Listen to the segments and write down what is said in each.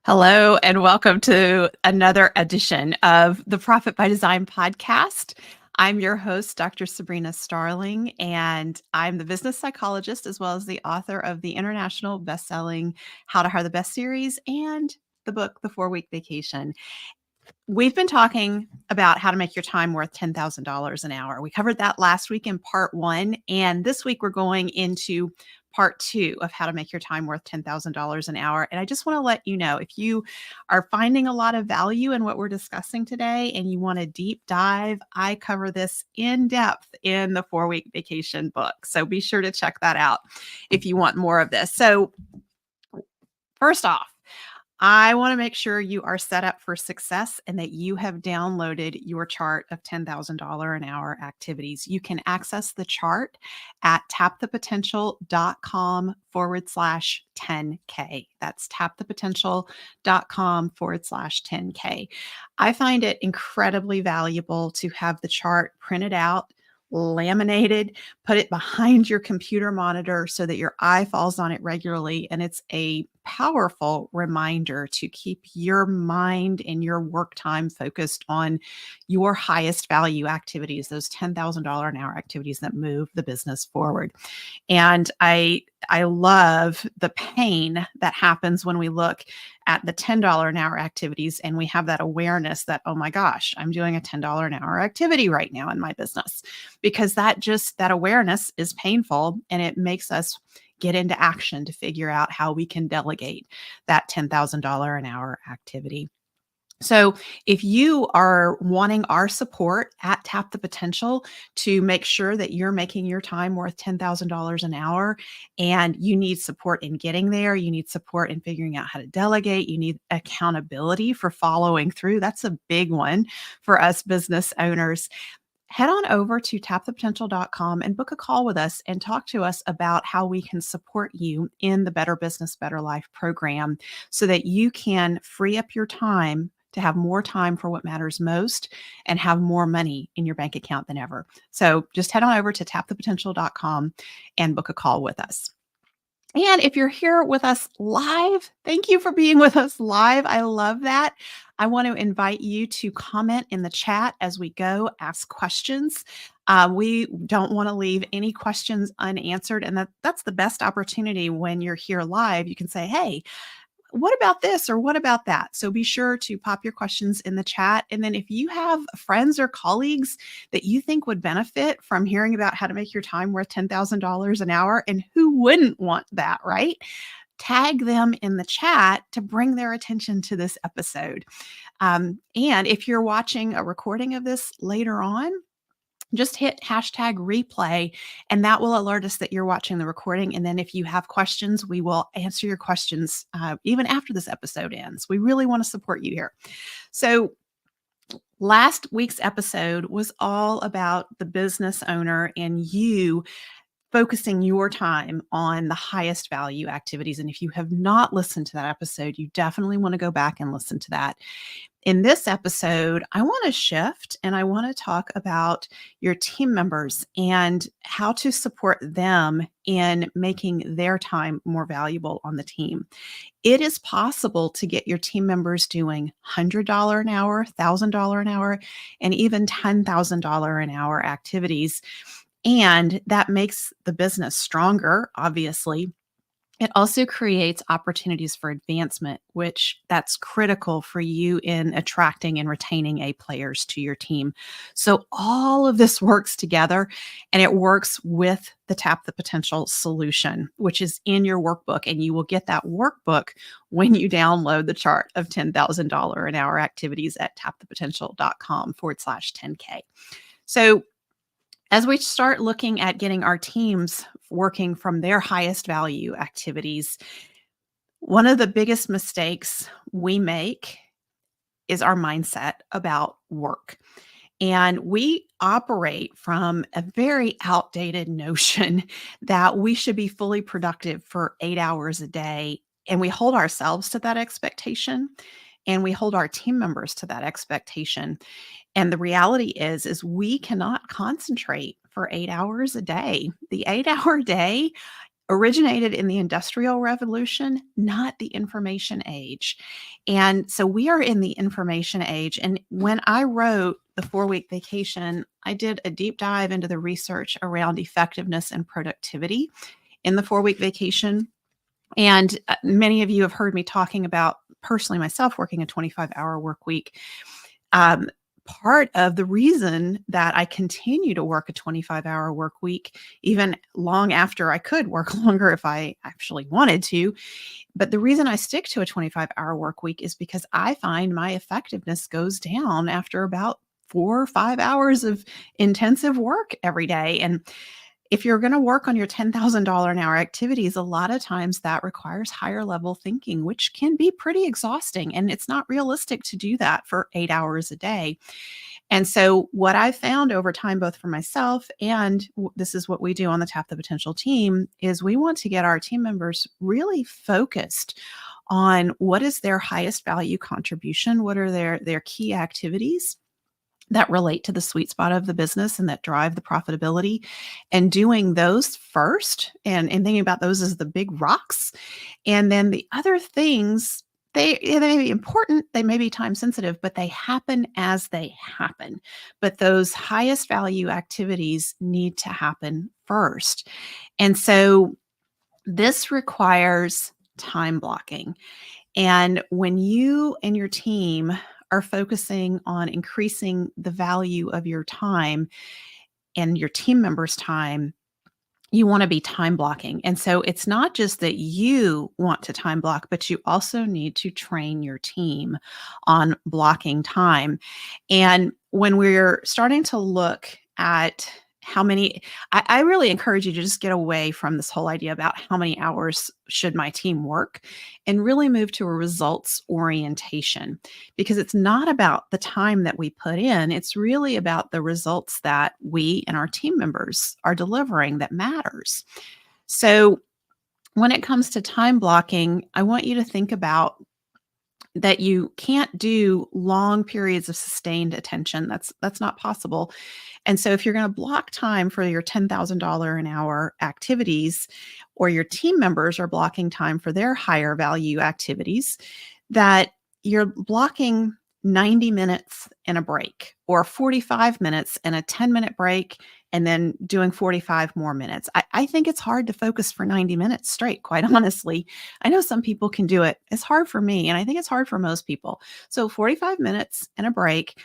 Hello, and welcome to another edition of the Profit by Design podcast. I'm your host, Dr. Sabrina Starling, and I'm the business psychologist as well as the author of the international best-selling How to Hire the Best series and the book, The 4-Week Vacation. We've been talking about how to make your time worth $10,000 an hour. We covered that last week in part 1, and this week we're going into part 2 of how to make your time worth $10,000 an hour. And I just want to let you know, if you are finding a lot of value in what we're discussing today and you want a deep dive, I cover this in depth in the 4-Week Vacation book. So be sure to check that out if you want more of this. So first off, I want to make sure you are set up for success and that you have downloaded your chart of $10,000 an hour activities. You can access the chart at tapthepotential.com/10K. That's tapthepotential.com/10K. I find it incredibly valuable to have the chart printed out, laminated, put it behind your computer monitor so that your eye falls on it regularly. And it's a powerful reminder to keep your mind and your work time focused on your highest value activities, those $10,000 an hour activities that move the business forward. And I love the pain that happens when we look at the $10 an hour activities and we have that awareness that, oh my gosh, I'm doing a $10 an hour activity right now in my business, because that awareness is painful and it makes us get into action to figure out how we can delegate that $10,000 an hour activity. So if you are wanting our support at Tap the Potential to make sure that you're making your time worth $10,000 an hour, and you need support in getting there, you need support in figuring out how to delegate, you need accountability for following through. That's a big one for us business owners. Head on over to tapthepotential.com and book a call with us and talk to us about how we can support you in the Better Business, Better Life program so that you can free up your time to have more time for what matters most and have more money in your bank account than ever. So just head on over to tapthepotential.com and book a call with us. And if you're here with us live, thank you for being with us live. I love that. I want to invite you to comment in the chat as we go, ask questions. We don't want to leave any questions unanswered. And that's the best opportunity when you're here live. You can say, hey, what about this or what about that? So be sure to pop your questions in the chat. And then if you have friends or colleagues that you think would benefit from hearing about how to make your time worth $10,000 an hour, and who wouldn't want that, right? Tag them in the chat to bring their attention to this episode. And if you're watching a recording of this later on, just hit hashtag replay and that will alert us that you're watching the recording. And then if you have questions, we will answer your questions even after this episode ends. We really want to support you here. So last week's episode was all about the business owner and you focusing your time on the highest value activities. And if you have not listened to that episode, you definitely want to go back and listen to that. In this episode, I want to shift and I want to talk about your team members and how to support them in making their time more valuable on the team. It is possible to get your team members doing $100 an hour, $1,000 an hour, and even $10,000 an hour activities. And that makes the business stronger, obviously. It also creates opportunities for advancement, which that's critical for you in attracting and retaining A players to your team. So all of this works together and it works with the Tap the Potential solution, which is in your workbook. And you will get that workbook when you download the chart of $10,000 an hour activities at tapthepotential.com/10K. So as we start looking at getting our teams working from their highest value activities, one of the biggest mistakes we make is our mindset about work. And we operate from a very outdated notion that we should be fully productive for 8 hours a day. And we hold ourselves to that expectation and we hold our team members to that expectation. And the reality is we cannot concentrate for 8 hours a day. The 8-hour day originated in the Industrial Revolution, not the information age. And so we are in the information age. And when I wrote the 4-week vacation, I did a deep dive into the research around effectiveness and productivity in the 4-week vacation. And many of you have heard me talking about personally myself working a 25-hour work week. Um, Part of the reason that I continue to work a 25-hour work week, even long after I could work longer if I actually wanted to, but the reason I stick to a 25-hour work week is because I find my effectiveness goes down after about 4 or 5 hours of intensive work every day. And if you're going to work on your $10,000 an hour activities, a lot of times that requires higher level thinking, which can be pretty exhausting. And it's not realistic to do that for 8 hours a day. And so, what I've found over time, both for myself and this is what we do on the Tap the Potential team, is we want to get our team members really focused on what is their highest value contribution, what are their key activities that relate to the sweet spot of the business and that drive the profitability, and doing those first and thinking about those as the big rocks. And then the other things, they may be important, they may be time sensitive, but they happen as they happen. But those highest value activities need to happen first. And so this requires time blocking. And when you and your team are focusing on increasing the value of your time and your team members' time, you want to be time blocking. And so it's not just that you want to time block, but you also need to train your team on blocking time. And when we're starting to look at how many, I really encourage you to just get away from this whole idea about how many hours should my team work and really move to a results orientation, because it's not about the time that we put in. It's really about the results that we and our team members are delivering that matters. So when it comes to time blocking, I want you to think about that you can't do long periods of sustained attention. That's not possible. And so if you're going to block time for your $10,000 an hour activities, or your team members are blocking time for their higher value activities, that you're blocking 90 minutes and a break, or 45 minutes and a 10-minute break, and then doing 45 more minutes. I think it's hard to focus for 90 minutes straight, quite honestly. I know some people can do it. It's hard for me, and I think it's hard for most people. So 45 minutes and a break.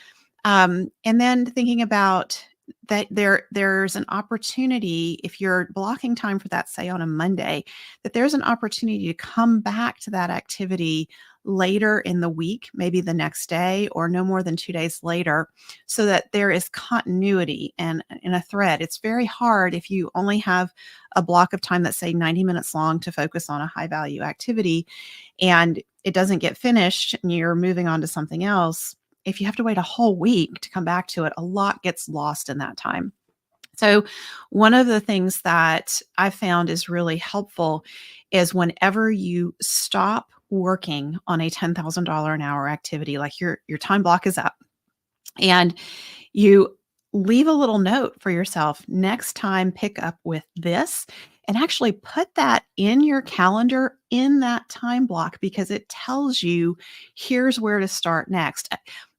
And then thinking about that there's an opportunity, if you're blocking time for that, say on a Monday, that there's an opportunity to come back to that activity later in the week, maybe the next day or no more than 2 days later, so that there is continuity and in a thread. It's very hard if you only have a block of time that's, say, 90 minutes long to focus on a high value activity and it doesn't get finished and you're moving on to something else. If you have to wait a whole week to come back to it, a lot gets lost in that time. So one of the things that I found is really helpful is whenever you stop working on a $10,000 an hour activity, like your time block is up, and you leave a little note for yourself, next time pick up with this, and actually put that in your calendar in that time block, because it tells you here's where to start next.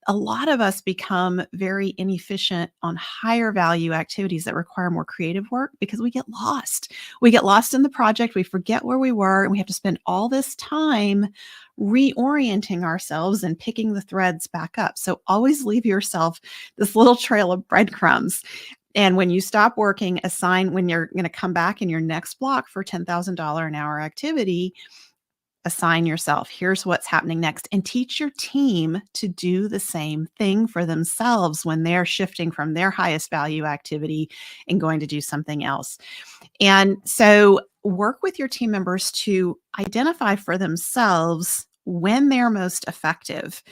A lot of us become very inefficient on higher value activities that require more creative work because we get lost. We get lost in the project, we forget where we were, and we have to spend all this time reorienting ourselves and picking the threads back up. So always leave yourself this little trail of breadcrumbs. And when you stop working, assign when you're going to come back in your next block for $10,000 an hour activity, assign yourself, here's what's happening next, and teach your team to do the same thing for themselves when they're shifting from their highest value activity and going to do something else. And so work with your team members to identify for themselves when they're most effective.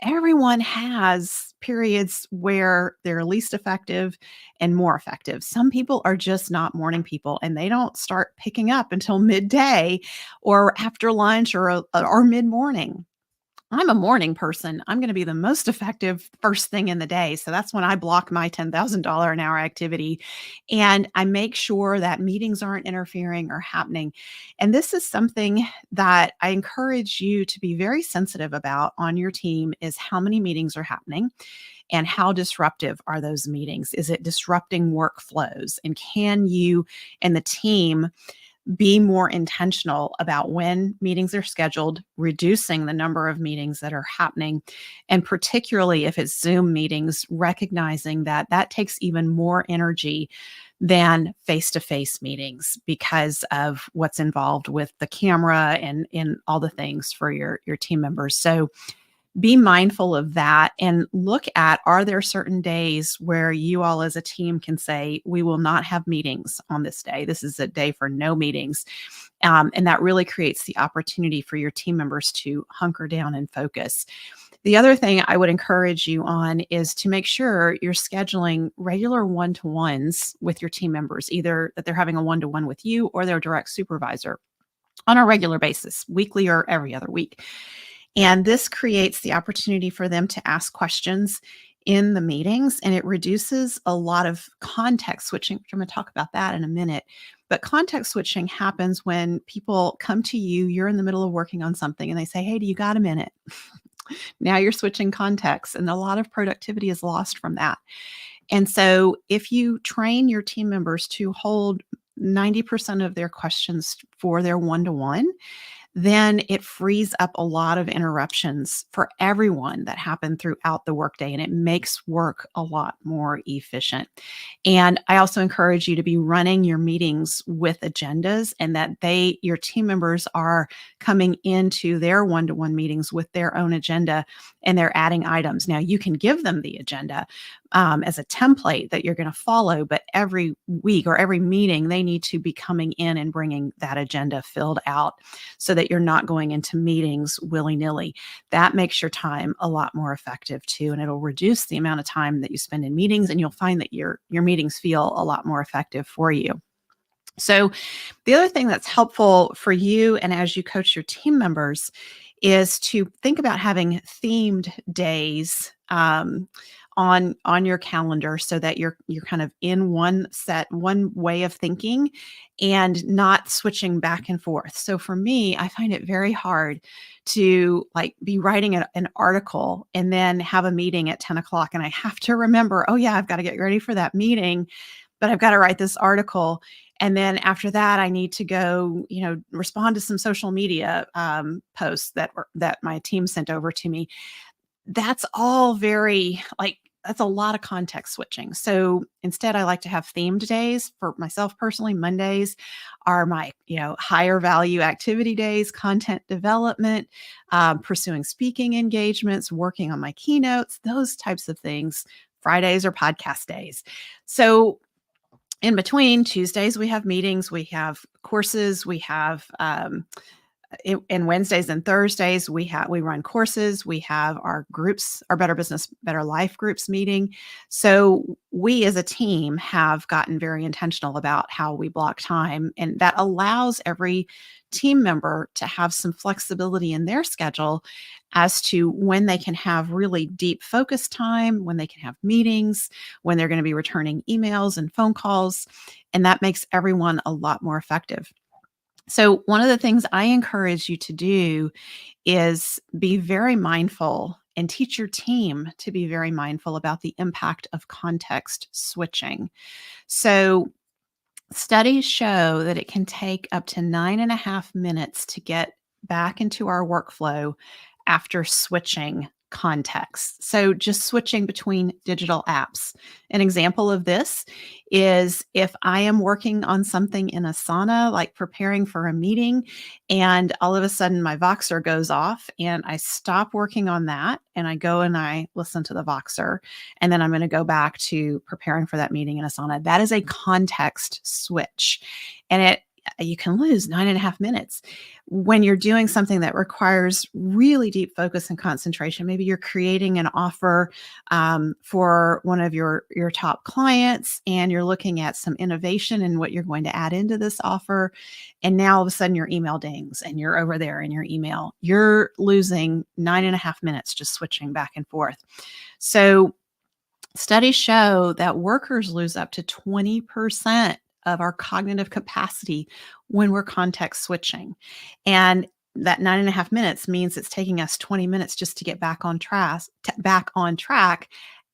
Everyone has periods where they're least effective and more effective. Some people are just not morning people and they don't start picking up until midday or after lunch or mid-morning. I'm a morning person. I'm going to be the most effective first thing in the day. So that's when I block my $10,000 an hour activity. And I make sure that meetings aren't interfering or happening. And this is something that I encourage you to be very sensitive about on your team is how many meetings are happening and how disruptive are those meetings? Is it disrupting workflows? And can you and the team be more intentional about when meetings are scheduled, reducing the number of meetings that are happening, and particularly if it's Zoom meetings, recognizing that that takes even more energy than face-to-face meetings because of what's involved with the camera and in all the things for your team members. So be mindful of that and look at, are there certain days where you all as a team can say, we will not have meetings on this day. This is a day for no meetings. And that really creates the opportunity for your team members to hunker down and focus. The other thing I would encourage you on is to make sure you're scheduling regular one-to-ones with your team members, either that they're having a one-to-one with you or their direct supervisor on a regular basis, weekly or every other week. And this creates the opportunity for them to ask questions in the meetings, and it reduces a lot of context switching. I'm going to talk about that in a minute. But context switching happens when people come to you, you're in the middle of working on something, and they say, hey, do you got a minute? Now you're switching context, and a lot of productivity is lost from that. And so if you train your team members to hold 90% of their questions for their one-to-one, then it frees up a lot of interruptions for everyone that happen throughout the workday, and it makes work a lot more efficient. And I also encourage you to be running your meetings with agendas, and that your team members are coming into their one-to-one meetings with their own agenda and they're adding items. Now you can give them the agenda as a template that you're going to follow, but every week or every meeting, they need to be coming in and bringing that agenda filled out so that you're not going into meetings willy-nilly. That makes your time a lot more effective too, and it'll reduce the amount of time that you spend in meetings, and you'll find that your meetings feel a lot more effective for you. So the other thing that's helpful for you and as you coach your team members is to think about having themed days on your calendar so that you're kind of in one way of thinking and not switching back and forth. So for me, I find it very hard to like be writing an article and then have a meeting at 10 o'clock and I have to remember, oh yeah, I've got to get ready for that meeting, but I've got to write this article. And then after that, I need to go, respond to some social media posts that my team sent over to me. That's all very that's a lot of context switching. So instead, I like to have themed days for myself personally. Mondays are my, higher value activity days, content development, pursuing speaking engagements, working on my keynotes, those types of things. Fridays are podcast days. So in between Tuesdays, we have meetings, we have courses, we have, and Wednesdays and Thursdays, we run courses. We have our groups, our Better Business, Better Life groups meeting. So we as a team have gotten very intentional about how we block time, and that allows every team member to have some flexibility in their schedule as to when they can have really deep focus time, when they can have meetings, when they're going to be returning emails and phone calls, and that makes everyone a lot more effective. So one of the things I encourage you to do is be very mindful and teach your team to be very mindful about the impact of context switching. So studies show that it can take up to 9.5 minutes to get back into our workflow after switching context. So just switching between digital apps. An example of this is if I am working on something in Asana, like preparing for a meeting, and all of a sudden my Voxer goes off and I stop working on that and I go and I listen to the Voxer, and then I'm going to go back to preparing for that meeting in Asana. That is a context switch. And you can lose 9.5 minutes. When you're doing something that requires really deep focus and concentration, maybe you're creating an offer for one of your top clients, and you're looking at some innovation and what you're going to add into this offer. And now all of a sudden your email dings and you're over there in your email. You're losing 9.5 minutes just switching back and forth. So studies show that workers lose up to 20% of our cognitive capacity when we're context switching. And that 9.5 minutes means it's taking us 20 minutes just to get back on track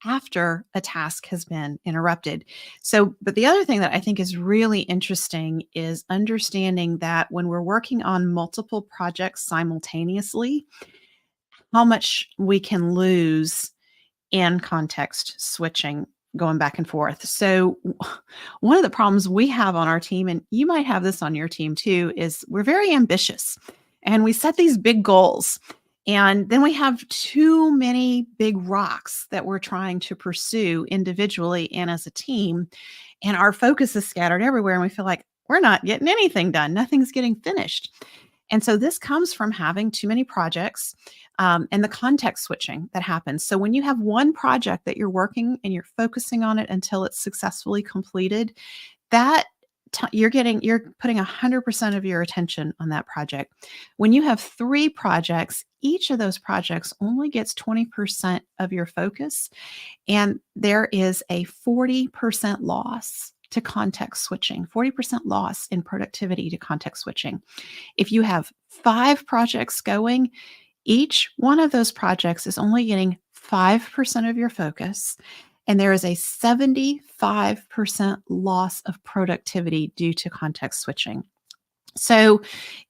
after a task has been interrupted. So, but the other thing that I think is really interesting is understanding that when we're working on multiple projects simultaneously, how much we can lose in context switching, going back and forth. So one of the problems we have on our team, and you might have this on your team too, is we're very ambitious and we set these big goals. And then we have too many big rocks that we're trying to pursue individually and as a team. And our focus is scattered everywhere. And we feel like we're not getting anything done. Nothing's getting finished. And so this comes from having too many projects and the context switching that happens. So when you have one project that you're working and you're focusing on it until it's successfully completed, that you're putting 100% of your attention on that project. When you have 3 projects, each of those projects only gets 20% of your focus, and there is a 40% loss to context switching, 40% loss in productivity to context switching. If you have 5 projects going, each one of those projects is only getting 5% of your focus, and there is a 75% loss of productivity due to context switching. So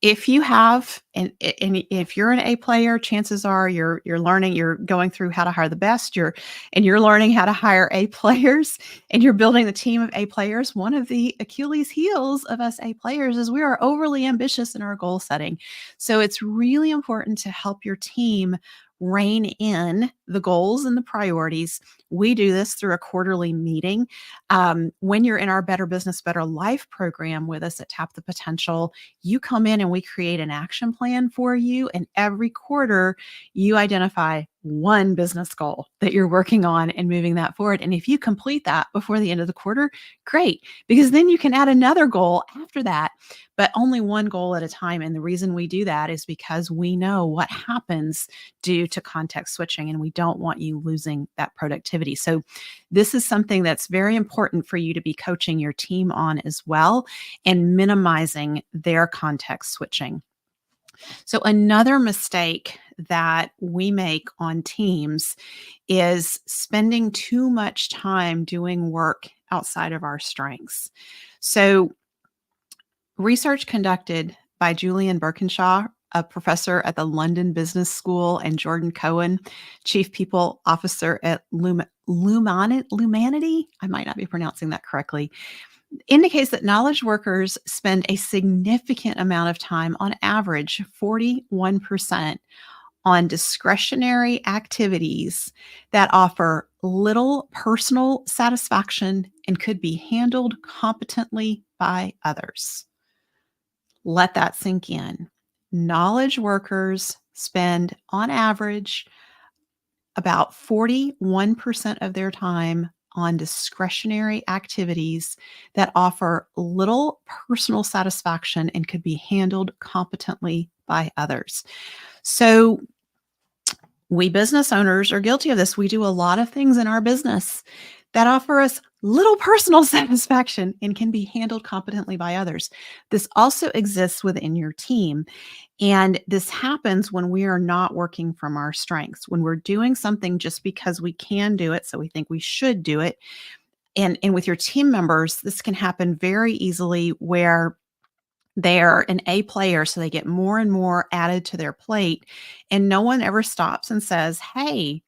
if you have, and if you're an A player, chances are you're learning, you're going through how to hire the best, you're learning how to hire A players, and you're building the team of A players. One of the Achilles heels of us A players is we are overly ambitious in our goal setting. So it's really important to help your team rein in the goals and the priorities. We do this through a quarterly meeting. When you're in our Better Business, Better Life program with us at Tap the Potential, you come in and we create an action plan for you. And every quarter, you identify one business goal that you're working on and moving that forward. And if you complete that before the end of the quarter, great, because then you can add another goal after that, but only one goal at a time. And the reason we do that is because we know what happens due to context switching, and we don't want you losing that productivity. So this is something that's very important for you to be coaching your team on as well, and minimizing their context switching. So another mistake that we make on teams is spending too much time doing work outside of our strengths. So research conducted by Julian Birkinshaw, a professor at the London Business School, and Jordan Cohen, Chief People Officer at Lumanity, I might not be pronouncing that correctly, indicates that knowledge workers spend a significant amount of time, on average 41%, on discretionary activities that offer little personal satisfaction and could be handled competently by others. Let that sink in. Knowledge workers spend, on average, about 41% of their time on discretionary activities that offer little personal satisfaction and could be handled competently by others. So we business owners are guilty of this. We do a lot of things in our business that offer us little personal satisfaction and can be handled competently by others. This also exists within your team. And this happens when we are not working from our strengths, when we're doing something just because we can do it, so we think we should do it. And with your team members, this can happen very easily where they're an A player, so they get more and more added to their plate, and no one ever stops and says, hey,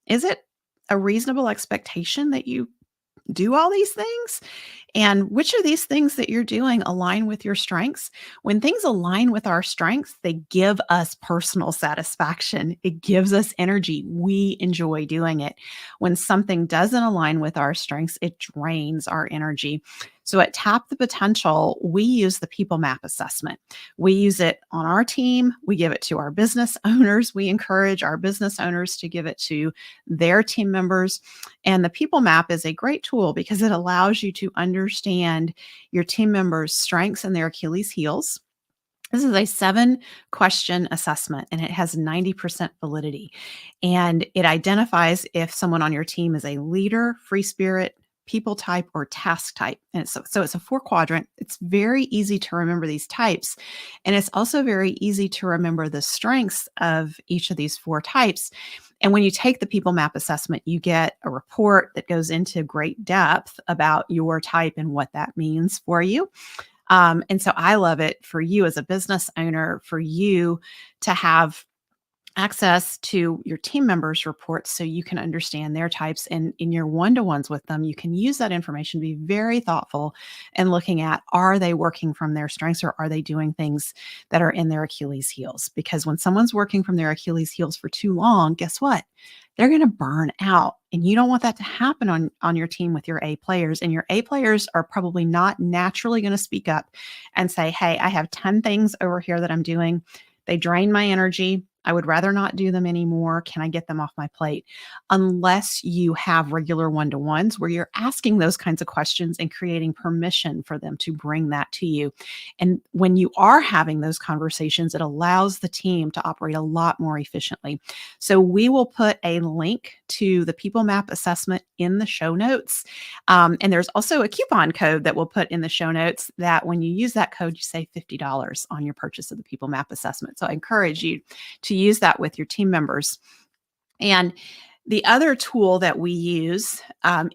is it a reasonable expectation that you do all these things? And which of these things that you're doing align with your strengths? When things align with our strengths, they give us personal satisfaction. It gives us energy. We enjoy doing it. When something doesn't align with our strengths, it drains our energy. So at Tap the Potential, we use the People Map assessment. We use it on our team. We give it to our business owners. We encourage our business owners to give it to their team members. And the People Map is a great tool because it allows you to understand your team members' strengths and their Achilles heels. This is a 7-question assessment and it has 90% validity. And it identifies if someone on your team is a leader, free spirit, people type, or task type. And so it's a 4-quadrant. It's very easy to remember these types. And it's also very easy to remember the strengths of each of these 4 types. And when you take the People Map assessment, you get a report that goes into great depth about your type and what that means for you. And so I love it for you as a business owner, for you to have access to your team members' reports so you can understand their types. And in your one-to-ones with them, you can use that information to be very thoughtful and looking at, are they working from their strengths or are they doing things that are in their Achilles heels? Because when someone's working from their Achilles heels for too long, guess what? They're going to burn out. And you don't want that to happen on your team with your A players. And your A players are probably not naturally going to speak up and say, hey, I have 10 things over here that I'm doing. They drain my energy. I would rather not do them anymore. Can I get them off my plate? Unless you have regular one-to-ones where you're asking those kinds of questions and creating permission for them to bring that to you. And when you are having those conversations, it allows the team to operate a lot more efficiently. So we will put a link to the People Map assessment in the show notes. And there's also a coupon code that we'll put in the show notes that when you use that code, you save $50 on your purchase of the People Map assessment. So I encourage you to use that with your team members. And the other tool that we use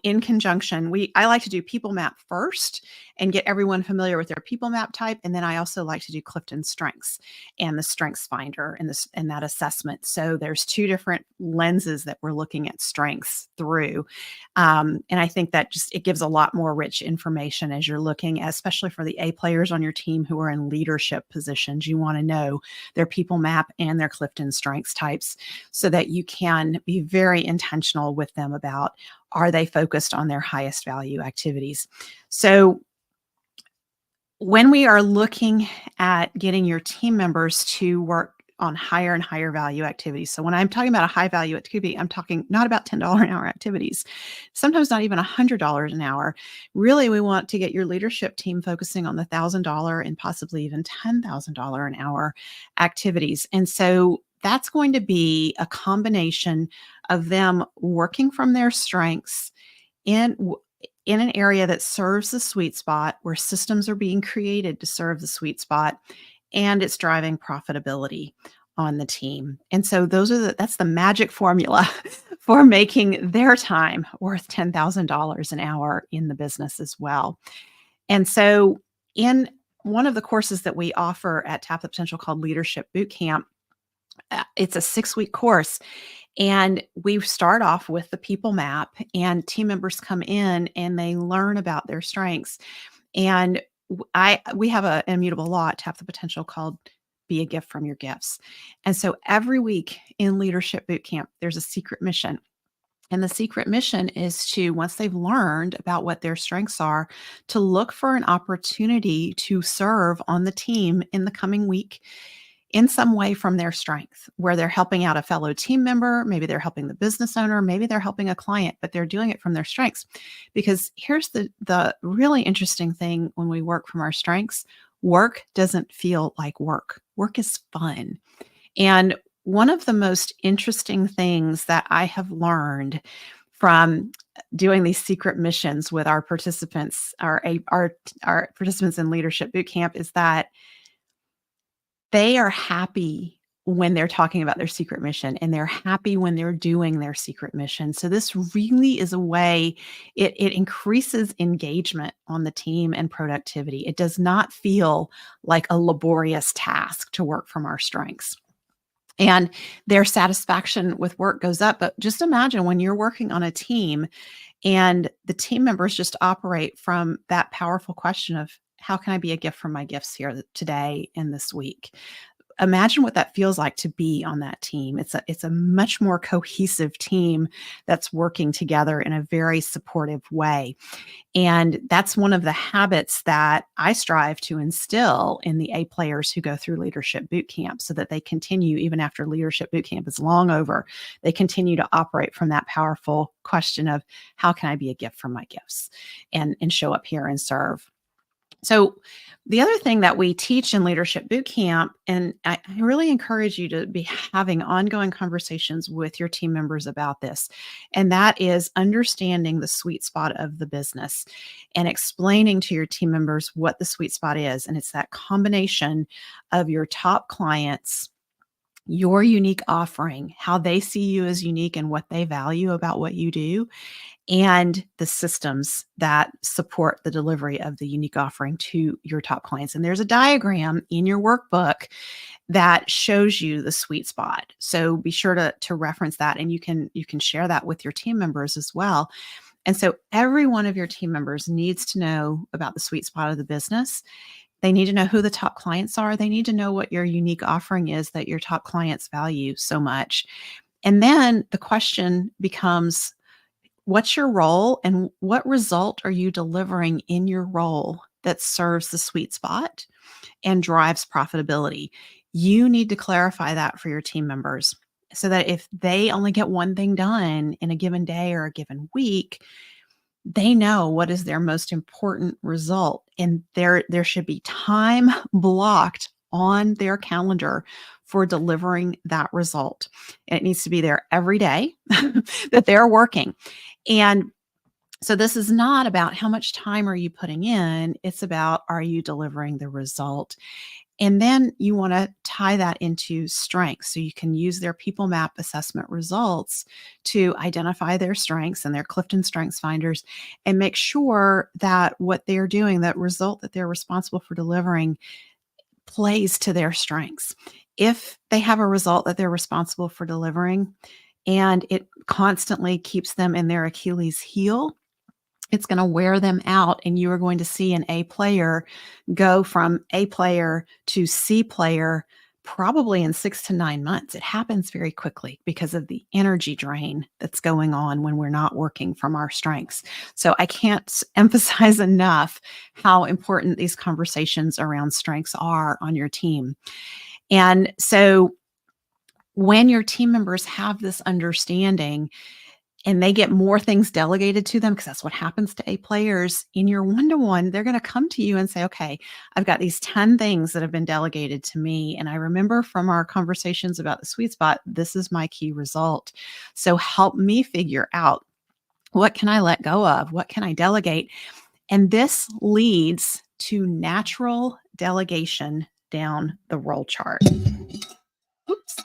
in conjunction, I like to do People Map first and get everyone familiar with their People Map type. And then I also like to do Clifton Strengths and the Strengths Finder and that assessment. So there's 2 different lenses that we're looking at strengths through. And I think that it gives a lot more rich information as you're looking, especially for the A players on your team who are in leadership positions. You want to know their People Map and their Clifton Strengths types so that you can be very intentional with them about, are they focused on their highest value activities? So when we are looking at getting your team members to work on higher and higher value activities. So when I'm talking about a high value activity, I'm talking not about $10 an hour activities, sometimes not even $100 an hour. Really, we want to get your leadership team focusing on the $1,000 and possibly even $10,000 an hour activities. And so that's going to be a combination of them working from their strengths in an area that serves the sweet spot, where systems are being created to serve the sweet spot, and it's driving profitability on the team. And so that's the magic formula for making their time worth $10,000 an hour in the business as well. And so in one of the courses that we offer at Tap the Potential called Leadership Bootcamp, it's a 6-week course. And we start off with the People Map, and team members come in and they learn about their strengths. And we have an immutable law at Tap the Potential called Be a Gift from Your Gifts. And so every week in Leadership Bootcamp, there's a secret mission. And the secret mission is to, once they've learned about what their strengths are, to look for an opportunity to serve on the team in the coming week in some way from their strength, where they're helping out a fellow team member. Maybe they're helping the business owner, maybe they're helping a client, but they're doing it from their strengths. Because here's the really interesting thing: when we work from our strengths, work doesn't feel like work. Work is fun. And one of the most interesting things that I have learned from doing these secret missions with our participants, our participants in Leadership Bootcamp, is that they are happy when they're talking about their secret mission, and they're happy when they're doing their secret mission. So this really is a way, it increases engagement on the team and productivity. It does not feel like a laborious task to work from our strengths. And their satisfaction with work goes up. But just imagine when you're working on a team and the team members just operate from that powerful question of, how can I be a gift from my gifts here today and this week? imagine what that feels like to be on that team. It's a much more cohesive team that's working together in a very supportive way. And that's one of the habits that I strive to instill in the A players who go through leadership boot camp so that they continue, even after leadership boot camp is long over, they continue to operate from that powerful question of how can I be a gift from my gifts and show up here and serve. So, the other thing that we teach in Leadership Boot Camp, and I really encourage you to be having ongoing conversations with your team members about this, and that is understanding the sweet spot of the business and explaining to your team members what the sweet spot is. And it's that combination of your top clients, your unique offering, how they see you as unique and what they value about what you do, and the systems that support the delivery of the unique offering to your top clients. And there's a diagram in your workbook that shows you the sweet spot. So be sure to reference that, and you can share that with your team members as well. And so every one of your team members needs to know about the sweet spot of the business. They need to know who the top clients are. They need to know what your unique offering is that your top clients value so much. And then the question becomes, what's your role and what result are you delivering in your role that serves the sweet spot and drives profitability? You need to clarify that for your team members so that if they only get one thing done in a given day or a given week, they know what is their most important result. And there should be time blocked on their calendar for delivering that result. And it needs to be there every day that they're working. And so this is not about how much time are you putting in, it's about, are you delivering the result? And then you want to tie that into strengths. So you can use their people map assessment results to identify their strengths and their Clifton Strengths Finders and make sure that what they're doing, that result that they're responsible for delivering, plays to their strengths. If they have a result that they're responsible for delivering and it constantly keeps them in their Achilles heel, it's going to wear them out, and you are going to see an A player go from A player to C player probably in 6 to 9 months. It happens very quickly because of the energy drain that's going on when we're not working from our strengths. So I can't emphasize enough how important these conversations around strengths are on your team. And so when your team members have this understanding, and they get more things delegated to them, because that's what happens to A players in your one-to-one, they're going to come to you and say, okay, I've got these 10 things that have been delegated to me. And I remember from our conversations about the sweet spot, this is my key result. So help me figure out, what can I let go of? What can I delegate? And this leads to natural delegation down the role chart. Oops.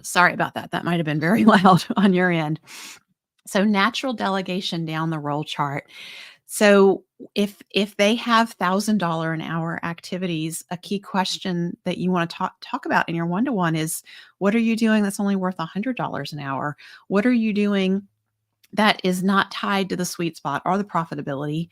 Sorry about that. That might have been very loud on your end. So natural delegation down the role chart. So if they have $1,000 an hour activities, a key question that you want to talk about in your one-to-one is, what are you doing that's only worth $100 an hour? What are you doing that is not tied to the sweet spot or the profitability?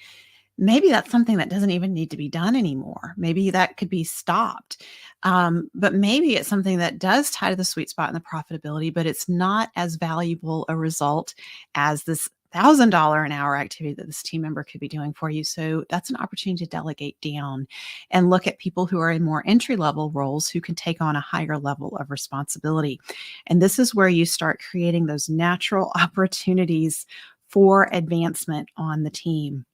Maybe that's something that doesn't even need to be done anymore. Maybe that could be stopped. But maybe it's something that does tie to the sweet spot and the profitability, but it's not as valuable a result as this $1,000 an hour activity that this team member could be doing for you. So that's an opportunity to delegate down and look at people who are in more entry-level roles who can take on a higher level of responsibility. And this is where you start creating those natural opportunities for advancement on the team.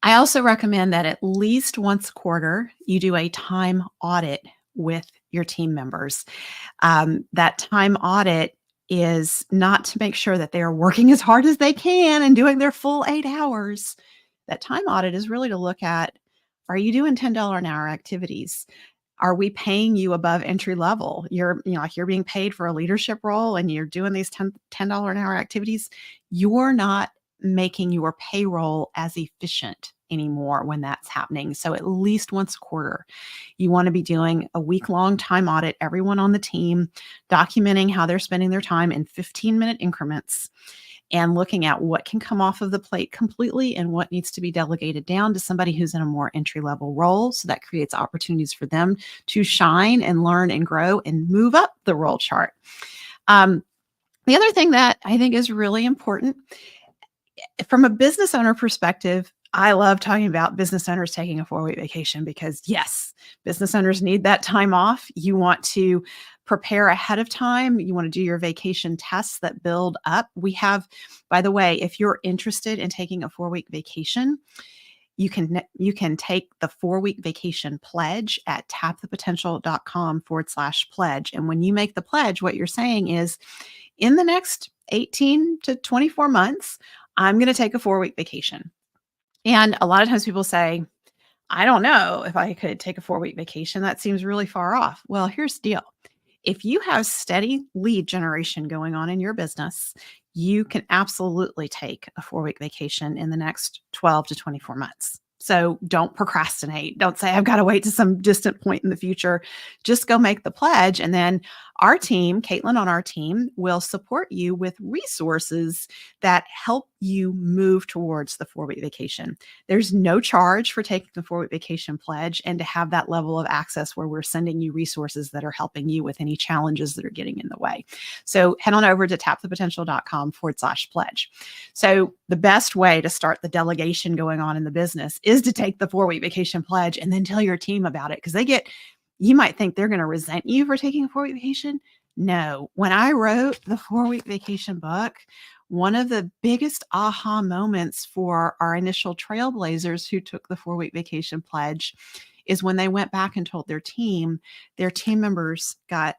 I also recommend that at least once a quarter, you do a time audit with your team members. That time audit is not to make sure that they are working as hard as they can and doing their full 8 hours. That time audit is really to look at, are you doing $10 an hour activities? Are we paying you above entry level? Like you're being paid for a leadership role and you're doing these $10 an hour activities. You're not making your payroll as efficient anymore when that's happening. So at least once a quarter, you want to be doing a week-long time audit, everyone on the team, documenting how they're spending their time in 15-minute increments. and looking at what can come off of the plate completely and what needs to be delegated down to somebody who's in a more entry level role. So that creates opportunities for them to shine and learn and grow and move up the role chart. The other thing that I think is really important from a business owner perspective, I love talking about business owners taking a 4-week vacation because, yes, business owners need that time off. You want to prepare ahead of time. You want to do your vacation tests that build up. We have, by the way, if you're interested in taking a 4-week vacation, you can take the 4-week vacation pledge at tapthepotential.com/pledge. And when you make the pledge, what you're saying is, in the next 18 to 24 months, I'm going to take a 4-week vacation. And a lot of times people say, I don't know if I could take a 4-week vacation. That seems really far off. Well, here's the deal. If you have steady lead generation going on in your business, you can absolutely take a 4-week vacation in the next 12 to 24 months. So don't procrastinate. Don't say, I've got to wait to some distant point in the future. Just go make the pledge. And then our team, Caitlin on our team, will support you with resources that help you move towards the 4-week vacation. There's no charge for taking the 4-week vacation pledge and to have that level of access where we're sending you resources that are helping you with any challenges that are getting in the way. So head on over to tapthepotential.com/pledge. So the best way to start the delegation going on in the business is to take the 4-week vacation pledge and then tell your team about it, because you might think they're going to resent you for taking a 4-week vacation. No, when I wrote the 4-week vacation book, one of the biggest aha moments for our initial trailblazers who took the 4-week vacation pledge is when they went back and told their team members got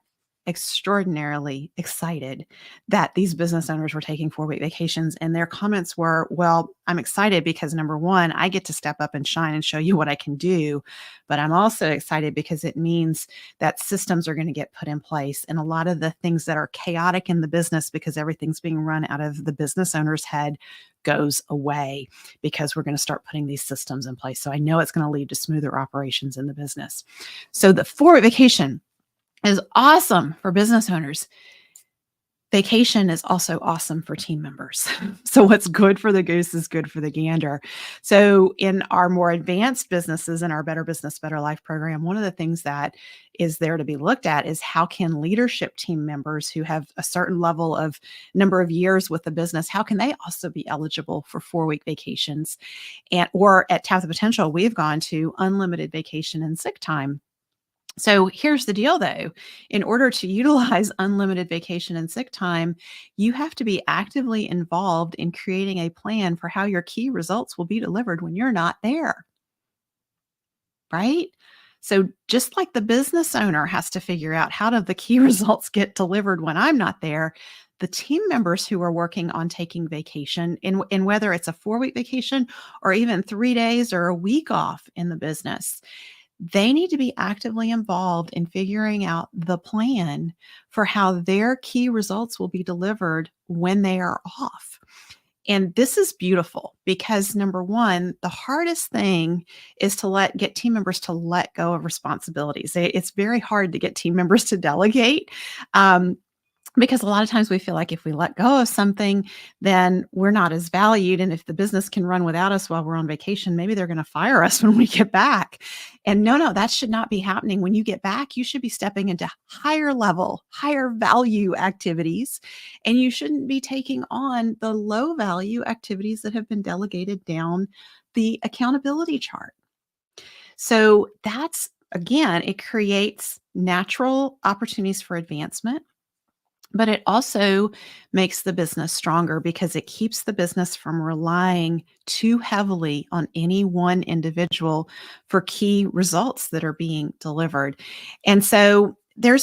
extraordinarily excited that these business owners were taking 4-week vacations. And their comments were, well, I'm excited because, number one, I get to step up and shine and show you what I can do. But I'm also excited because it means that systems are going to get put in place. And a lot of the things that are chaotic in the business, because everything's being run out of the business owner's head, goes away because we're going to start putting these systems in place. So I know it's going to lead to smoother operations in the business. So the 4-week vacation is awesome for business owners. Vacation is also awesome for team members. So what's good for the goose is good for the gander. So in our more advanced businesses, in our Better Business, Better Life program, one of the things that is there to be looked at is how can leadership team members who have a certain level of number of years with the business, how can they also be eligible for 4-week vacations? Or at Tap the Potential, we've gone to unlimited vacation and sick time. So here's the deal, though. In order to utilize unlimited vacation and sick time, you have to be actively involved in creating a plan for how your key results will be delivered when you're not there, right? So just like the business owner has to figure out how do the key results get delivered when I'm not there, the team members who are working on taking vacation, in whether it's a 4-week vacation or even 3 days or a week off in the business, they need to be actively involved in figuring out the plan for how their key results will be delivered when they are off. And this is beautiful because, number one, the hardest thing is to get team members to let go of responsibilities. It's very hard to get team members to delegate. Because a lot of times we feel like if we let go of something, then we're not as valued. And if the business can run without us while we're on vacation, maybe they're going to fire us when we get back. And no, that should not be happening. When you get back, you should be stepping into higher level, higher value activities. And you shouldn't be taking on the low value activities that have been delegated down the accountability chart. So again, it creates natural opportunities for advancement. But it also makes the business stronger because it keeps the business from relying too heavily on any one individual for key results that are being delivered. And so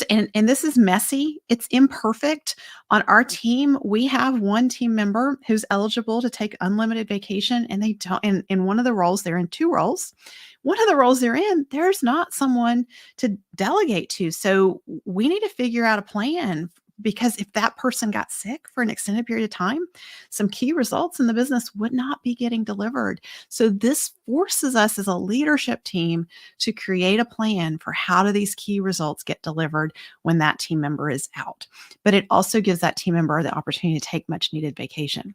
and this is messy. It's imperfect. On our team, we have one team member who's eligible to take unlimited vacation, and they don't. In one of the roles, they're in 2 roles. One of the roles they're in, there's not someone to delegate to. So we need to figure out a plan because if that person got sick for an extended period of time, some key results in the business would not be getting delivered. So this forces us as a leadership team to create a plan for how do these key results get delivered when that team member is out. But it also gives that team member the opportunity to take much needed vacation.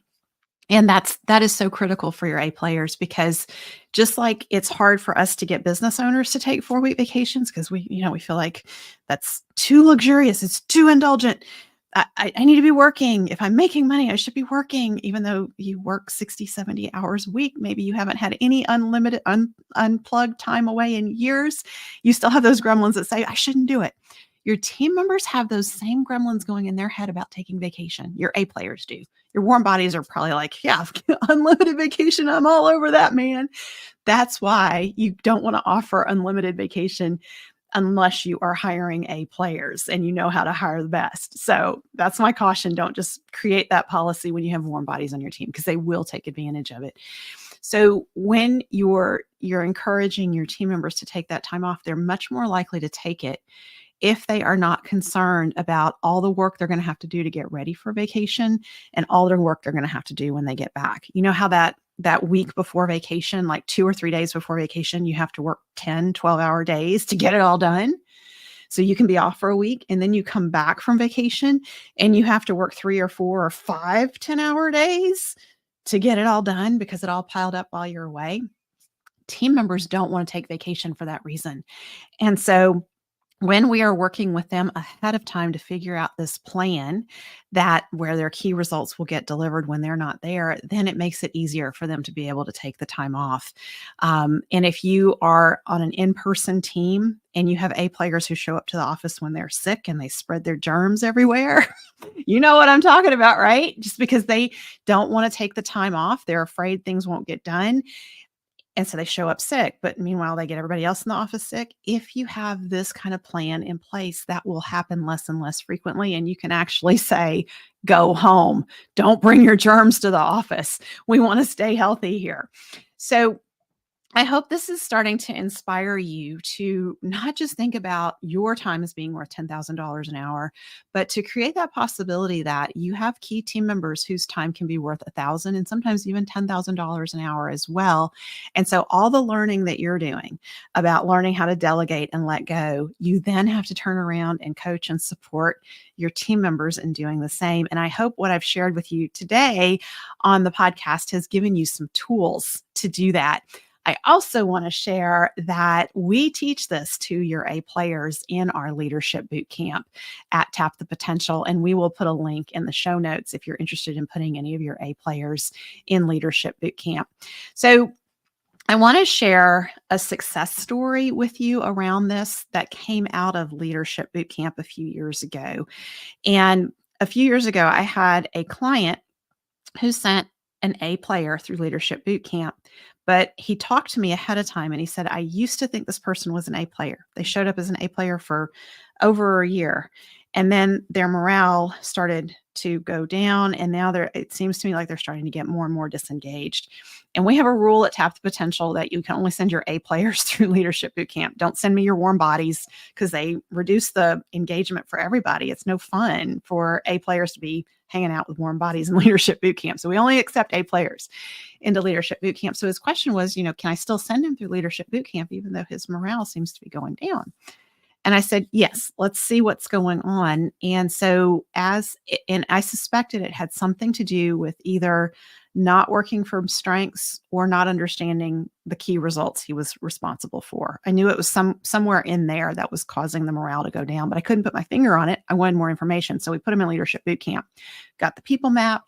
And that is so critical for your A players, because just like it's hard for us to get business owners to take 4-week vacations because we feel like that's too luxurious, it's too indulgent. I need to be working. If I'm making money, I should be working, even though you work 60, 70 hours a week. Maybe you haven't had any unlimited, unplugged time away in years. You still have those gremlins that say, I shouldn't do it. Your team members have those same gremlins going in their head about taking vacation. Your A players do. Your warm bodies are probably like, yeah, unlimited vacation. I'm all over that, man. That's why you don't want to offer unlimited vacation unless you are hiring A players and you know how to hire the best. So that's my caution. Don't just create that policy when you have warm bodies on your team, because they will take advantage of it. So when you're encouraging your team members to take that time off, they're much more likely to take it if they are not concerned about all the work they're going to have to do to get ready for vacation and all their work they're going to have to do when they get back. You know how that week before vacation, like 2 or 3 days before vacation, you have to work 10, 12-hour days to get it all done. So you can be off for a week and then you come back from vacation and you have to work 3 or 4 or 5 10-hour days to get it all done because it all piled up while you're away. Team members don't want to take vacation for that reason. And so when we are working with them ahead of time to figure out this plan that where their key results will get delivered when they're not there, then it makes it easier for them to be able to take the time off. And if you are on an in-person team and you have A players who show up to the office when they're sick and they spread their germs everywhere, you know what I'm talking about, right? Just because they don't want to take the time off, they're afraid things won't get done. And so they show up sick, but meanwhile, they get everybody else in the office sick. If you have this kind of plan in place, that will happen less and less frequently. And you can actually say, go home. Don't bring your germs to the office. We want to stay healthy here. So I hope this is starting to inspire you to not just think about your time as being worth $10,000 an hour, but to create that possibility that you have key team members whose time can be worth $1,000 and sometimes even $10,000 an hour as well. And so all the learning that you're doing about learning how to delegate and let go, you then have to turn around and coach and support your team members in doing the same. And I hope what I've shared with you today on the podcast has given you some tools to do that. I also want to share that we teach this to your A players in our leadership boot camp at Tap the Potential. And we will put a link in the show notes if you're interested in putting any of your A players in leadership boot camp. So I want to share a success story with you around this that came out of leadership boot camp a few years ago. And a few years ago, I had a client who sent an A player through leadership boot camp. But he talked to me ahead of time and he said, I used to think this person was an A player. They showed up as an A player for over a year. And then their morale started to go down. And now it seems to me like they're starting to get more and more disengaged. And we have a rule at Tap the Potential that you can only send your A players through leadership boot camp. Don't send me your warm bodies because they reduce the engagement for everybody. It's no fun for A players to be hanging out with warm bodies in leadership boot camp. So we only accept A players into leadership boot camp. So his question was, can I still send him through leadership boot camp even though his morale seems to be going down? And I said, yes, let's see what's going on. And so and I suspected it had something to do with either not working from strengths or not understanding the key results he was responsible for. I knew it was somewhere in there that was causing the morale to go down, but I couldn't put my finger on it. I wanted more information. So we put him in leadership boot camp, got the people map.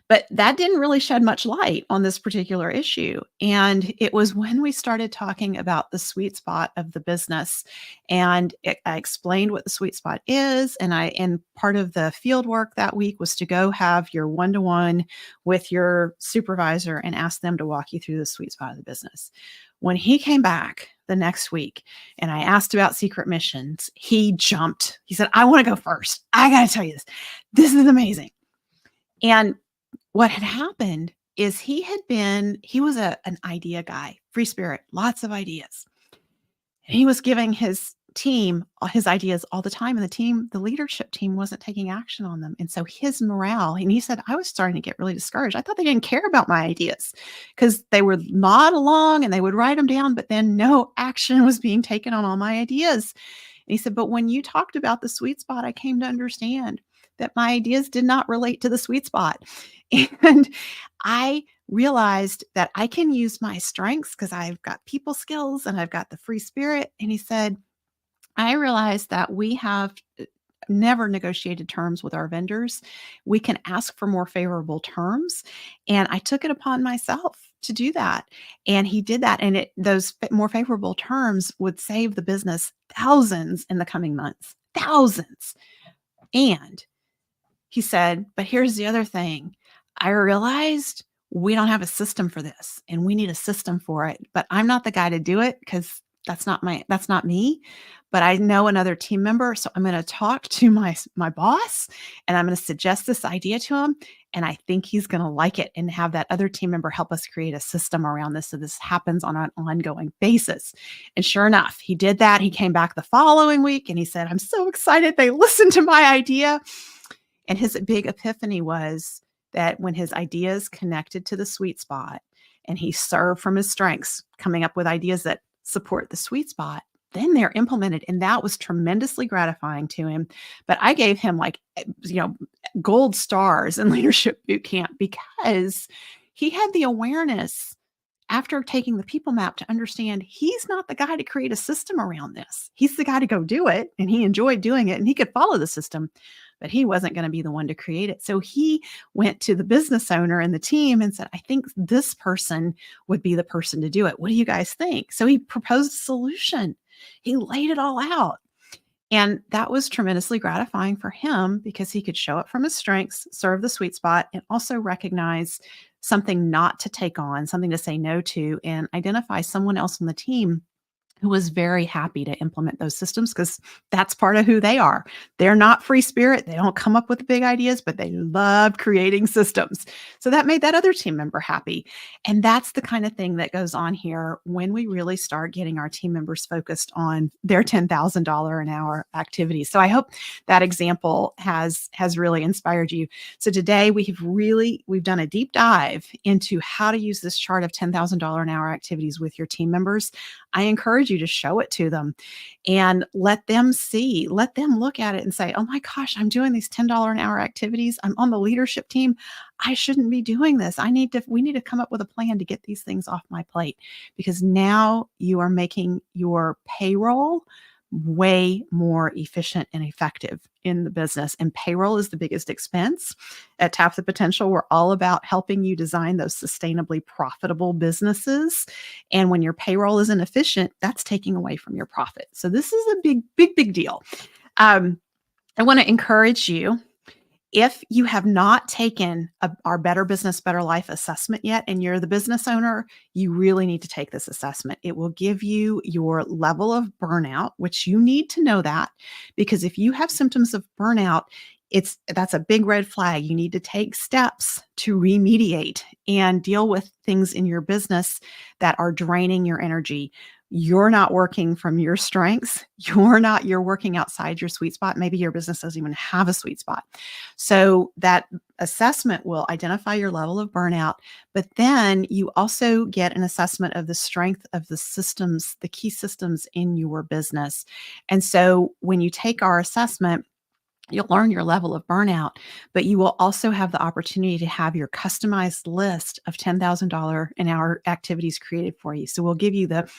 But that didn't really shed much light on this particular issue. And it was when we started talking about the sweet spot of the business. And I explained what the sweet spot is. And part of the field work that week was to go have your one-to-one with your supervisor and ask them to walk you through the sweet spot of the business. When he came back the next week and I asked about secret missions, he jumped. He said, I want to go first. I got to tell you this. This is amazing. And what had happened is he was an idea guy, free spirit, lots of ideas. And he was giving his team his ideas all the time, and the leadership team wasn't taking action on them. And so his morale, and he said, I was starting to get really discouraged. I thought they didn't care about my ideas because they would nod along and they would write them down, but then no action was being taken on all my ideas. And he said, but when you talked about the sweet spot, I came to understand that my ideas did not relate to the sweet spot. And I realized that I can use my strengths because I've got people skills and I've got the free spirit. And he said, I realized that we have never negotiated terms with our vendors. We can ask for more favorable terms. And I took it upon myself to do that. And he did that. And those more favorable terms would save the business thousands in the coming months, thousands. And he said, but here's the other thing. I realized we don't have a system for this and we need a system for it, but I'm not the guy to do it because that's not me, but I know another team member. So I'm going to talk to my boss and I'm going to suggest this idea to him. And I think he's going to like it and have that other team member help us create a system around this. So this happens on an ongoing basis. And sure enough, he did that. He came back the following week and he said, I'm so excited. They listened to my idea. And his big epiphany was that when his ideas connected to the sweet spot and he served from his strengths, coming up with ideas that support the sweet spot, then they're implemented. And that was tremendously gratifying to him. But I gave him gold stars in leadership boot camp because he had the awareness after taking the people map to understand he's not the guy to create a system around this. He's the guy to go do it. And he enjoyed doing it and he could follow the system, but he wasn't going to be the one to create it. So he went to the business owner and the team and said, I think this person would be the person to do it. What do you guys think? So he proposed a solution. He laid it all out. And that was tremendously gratifying for him because he could show up from his strengths, serve the sweet spot, and also recognize something not to take on, something to say no to, and identify someone else on the team who was very happy to implement those systems because that's part of who they are. They're not free spirit. They don't come up with big ideas, but they love creating systems. So that made that other team member happy. And that's the kind of thing that goes on here when we really start getting our team members focused on their $10,000 an hour activities. So I hope that example has really inspired you. So today we've done a deep dive into how to use this chart of $10,000 an hour activities with your team members. I encourage you to show it to them and let them look at it and say, oh my gosh, I'm doing these $10 an hour activities. I'm on the leadership team. I shouldn't be doing this. We need to come up with a plan to get these things off my plate because now you are making your payroll way more efficient and effective in the business. And payroll is the biggest expense. At Tap the Potential, we're all about helping you design those sustainably profitable businesses. And when your payroll isn't efficient, that's taking away from your profit. So this is a big deal. I want to encourage you, if you have not taken our Better Business, Better Life assessment yet, and you're the business owner, you really need to take this assessment. It will give you your level of burnout, which you need to know that, because if you have symptoms of burnout, that's a big red flag. You need to take steps to remediate and deal with things in your business that are draining your energy. You're not working from your strengths. You're working outside your sweet spot. Maybe your business doesn't even have a sweet spot. So that assessment will identify your level of burnout, but then you also get an assessment of the strength of the systems, the key systems in your business. And so when you take our assessment, you'll learn your level of burnout, but you will also have the opportunity to have your customized list of $10,000 an hour activities created for you. So we'll give you the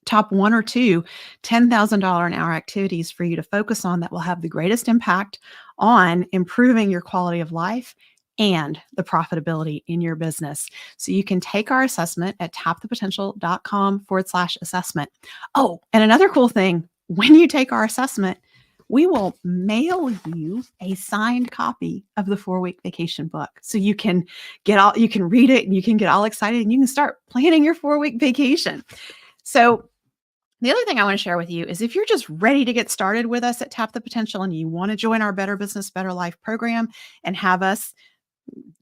top one or two $10,000 an hour activities for you to focus on that will have the greatest impact on improving your quality of life and the profitability in your business. So you can take our assessment at tapthepotential.com/assessment. Oh, and another cool thing, when you take our assessment, we will mail you a signed copy of the 4-week vacation book. So you can read it and you can get all excited and you can start planning your 4-week vacation. So the other thing I want to share with you is if you're just ready to get started with us at Tap the Potential and you want to join our Better Business, Better Life program and have us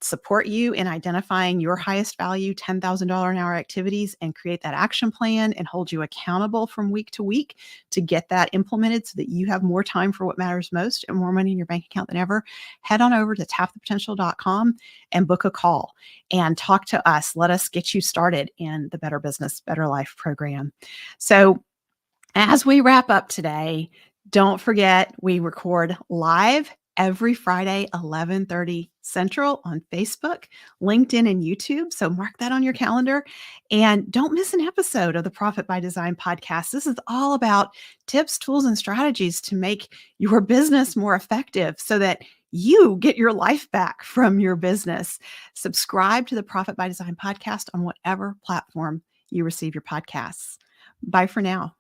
support you in identifying your highest value $10,000 an hour activities and create that action plan and hold you accountable from week to week to get that implemented so that you have more time for what matters most and more money in your bank account than ever. Head on over to tapthepotential.com and book a call and talk to us. Let us get you started in the Better Business, Better Life program. So as we wrap up today, don't forget we record live every Friday, 11:30 Central on Facebook, LinkedIn, and YouTube. So mark that on your calendar and don't miss an episode of the Profit by Design podcast. This is all about tips, tools, and strategies to make your business more effective so that you get your life back from your business. Subscribe to the Profit by Design podcast on whatever platform you receive your podcasts. Bye for now.